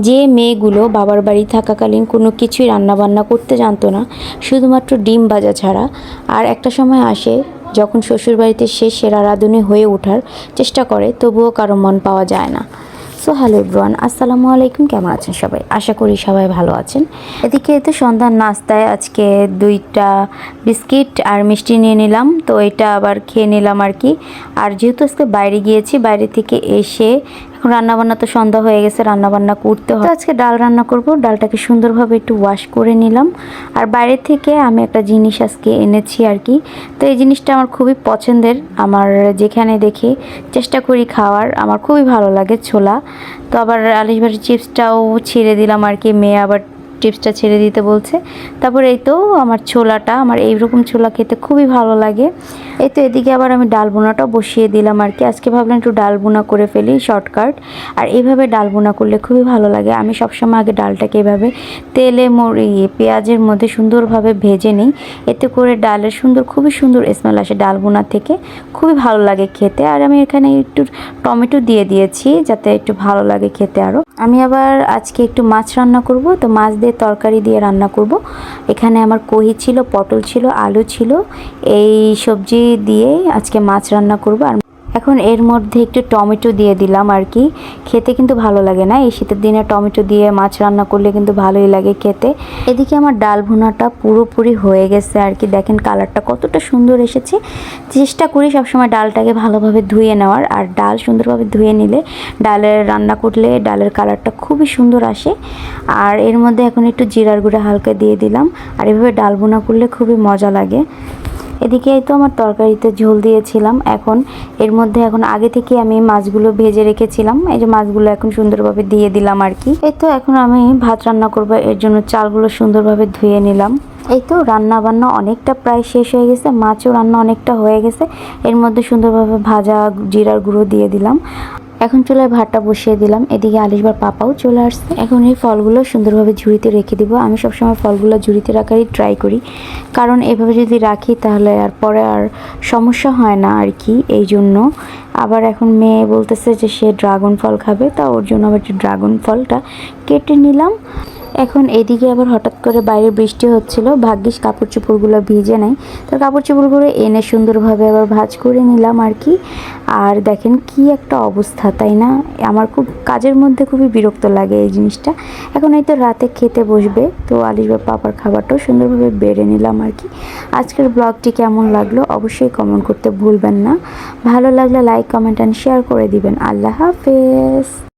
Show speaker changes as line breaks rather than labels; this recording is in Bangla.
যে মেয়েগুলো বাবার বাড়ি থাকাকালীন কোনো কিছুই রান্নাবান্না করতে জানতো না, শুধুমাত্র ডিম ভাজা ছাড়া, আর একটা সময় আসে যখন শ্বশুরবাড়িতে সে সেরা রাঁধুনি হয়ে ওঠার চেষ্টা করে, তবুও কারো মন পাওয়া যায় না। সো হ্যালো এভরিওয়ান, আসসালামু আলাইকুম। কেমন আছেন সবাই? আশা করি সবাই ভালো আছেন। এদিকে তো সন্ধ্যার নাস্তায় আজকে 2টা বিস্কিট আর মিষ্টি নিয়ে নিলাম, তো এটা আবার খেয়ে নিলাম আর কি। আর যেহেতু আজকে বাইরে গিয়েছি, বাইরে থেকে এসে এখন রান্নাবান্না তো সন্ধ্যা হয়ে গেছে, রান্নাবান্না করতে হয়। তো আজকে ডাল রান্না করব, ডালটাকে সুন্দরভাবে একটু ওয়াশ করে নিলাম। আর বাইরে থেকে আমি একটা জিনিস আজকে এনেছি আর কি, তো এই জিনিসটা আমার খুবই পছন্দের। আমার যেখানে দেখি চেষ্টা করি খাওয়ার, আমার খুবই ভালো লাগে ছোলা। তো আবার আলিশবাড়ির চিপসটাও ছেড়ে দিলাম আর কি, মেয়ে আবার চিপসটা ছেড়ে দিতে বলছে। তারপর এই তো আমার ছোলাটা, আমার এইরকম ছোলা খেতে খুবই ভালো লাগে। এই তো এদিকে আবার আমি ডাল বোনাটাও বসিয়ে দিলাম আর কি। আজকে ভাবলাম একটু ডাল বোনা করে ফেলি, শর্টকাট। আর এইভাবে ডাল বোনা করলে খুবই ভালো লাগে। আমি সবসময় আগে ডালটাকে এভাবে তেলে পেঁয়াজের মধ্যে সুন্দরভাবে ভেজে নিই, এতে করে ডালের খুবই সুন্দর স্মেল আসে ডাল বোনা থেকে, খুবই ভালো লাগে খেতে। আর আমি এখানে একটু টমেটো দিয়ে দিয়েছি যাতে একটু ভালো লাগে খেতে আরও। আমি আবার আজকে একটু মাছ রান্না করব, তো মাছ দিয়ে তরকারি দিয়ে রান্না করব। এখানে আমার কহি ছিল, পটল ছিল, আলু ছিল, এই সবজি দিয়ে আজকে মাছ রান্না করব। আর এখন এর মধ্যে একটু টমেটো দিয়ে দিলাম আর কি, খেতে কিন্তু ভালো লাগে না? এই শীতের দিনে টমেটো দিয়ে মাছ রান্না করলে কিন্তু ভালোই লাগে খেতে। এদিকে আমার ডাল ভুনাটা পুরোপুরি হয়ে গেছে আর কি, দেখেন কালারটা কতটা সুন্দর এসেছে। চেষ্টা করি সবসময় ডালটাকে ভালোভাবে ধুয়ে নেওয়ার, আর ডাল সুন্দরভাবে ধুয়ে নিলে ডালের রান্না করলে ডালের কালারটা খুবই সুন্দর আসে। আর এর মধ্যে এখন একটু জিরার গুঁড়া হালকা দিয়ে দিলাম, আর এভাবে ডাল ভুনা করলে খুবই মজা লাগে। এদিকে তো আমার তরকারিতে ঝোল দিয়েছিলাম, এখন এর মধ্যে এখন আগে থেকে আমি মাছগুলো ভেজে রেখেছিলাম, এই যে মাছগুলো এখন সুন্দরভাবে দিয়ে দিলাম আর কি। এই তো এখন আমি ভাত রান্না করব, এর জন্য চালগুলো সুন্দরভাবে ধুয়ে নিলাম। এই তো রান্না বান্না অনেকটা প্রায় শেষ হয়ে গেছে, মাছও রান্না অনেকটা হয়ে গেছে। এর মধ্যে সুন্দরভাবে ভাজা জিরার গুঁড়ো দিয়ে দিলাম। এখন চুলায় ভাতটা বসিয়ে দিলাম। এদিকে আলিশবার পাপাও চলে আসছে। এখন এই ফলগুলো সুন্দরভাবে ঝুড়িতে রেখে দিব। আমি সবসময় ফলগুলো ঝুড়িতে রাখারই ট্রাই করি, কারণ এভাবে যদি রাখি তাহলে আর পরে আর সমস্যা হয় না আর কি, এই জন্য। আবার এখন মেয়ে বলতেছে যে সে ড্রাগন ফল খাবে, তা ওর জন্য আবার ড্রাগন ফলটা কেটে নিলাম। এখন এদিকে আবার হঠাৎ করে বাইরে বৃষ্টি হচ্ছিল, ভাগ্যিস কাপড় চোপড়গুলো ভিজে নাই, তো কাপড় চোপড়গুলো এনে সুন্দরভাবে আবার ভাঁজ করে নিলাম আর কি। আর দেখেন কি একটা অবস্থা, তাই না? আমার খুব কাজের মধ্যে খুবই বিরক্ত লাগে এই জিনিসটা। এখন এই তো রাতে খেতে বসবে, তো আলিশবার পাপার খাবারটাও সুন্দরভাবে বেড়ে নিলাম আর কি। আজকের ব্লগটি কেমন লাগলো অবশ্যই কমেন্ট করতে ভুলবেন না। ভালো লাগলে লাইক, কমেন্ট অ্যান্ড শেয়ার করে দিবেন। আল্লাহ হাফেজ।